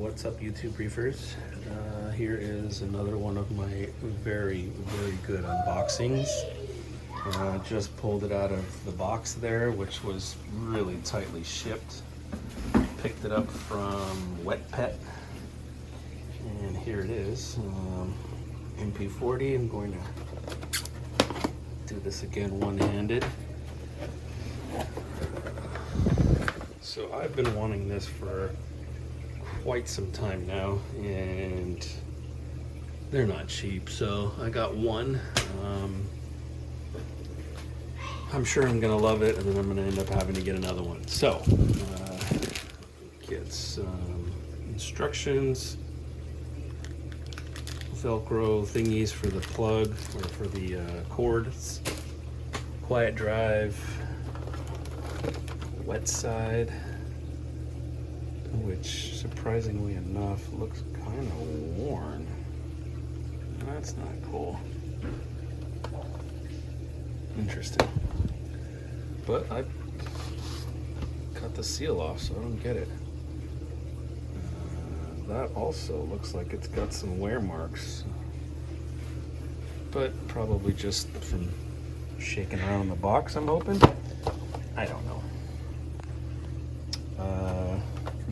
What's up, YouTube reefers? Here is another one of my very good unboxings. Just pulled it out of the box there, which was really tightly shipped. Picked it up from Wet Pet, and here it is. MP40. I'm going to do this again one-handed. So I've been wanting this for quite some time now, and they're not cheap, so I got one. I'm sure I'm gonna love it, and then I'm gonna end up having to get another one. So get some instructions, Velcro thingies for the plug or for the cords, quiet drive, wet side, which surprisingly enough looks kind of worn. That's not cool. Interesting. But I cut the seal off, so I don't get it. That also looks like it's got some wear marks, but probably just from shaking around the box, I'm hoping. I don't know.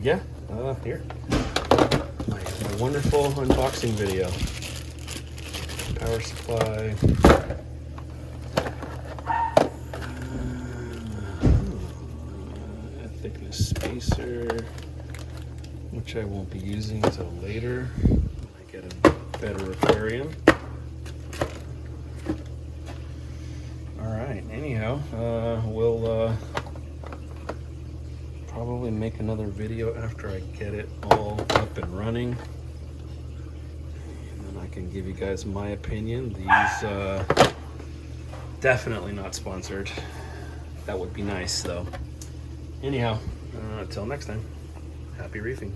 Yeah, here. My wonderful unboxing video. Power supply. A thickness spacer, which I won't be using until later when I get a better aquarium. Alright, anyhow, we'll probably make another video after I get it all up and running, and then I can give you guys my opinion. These definitely not sponsored. That would be nice though. Anyhow, until next time, happy reefing.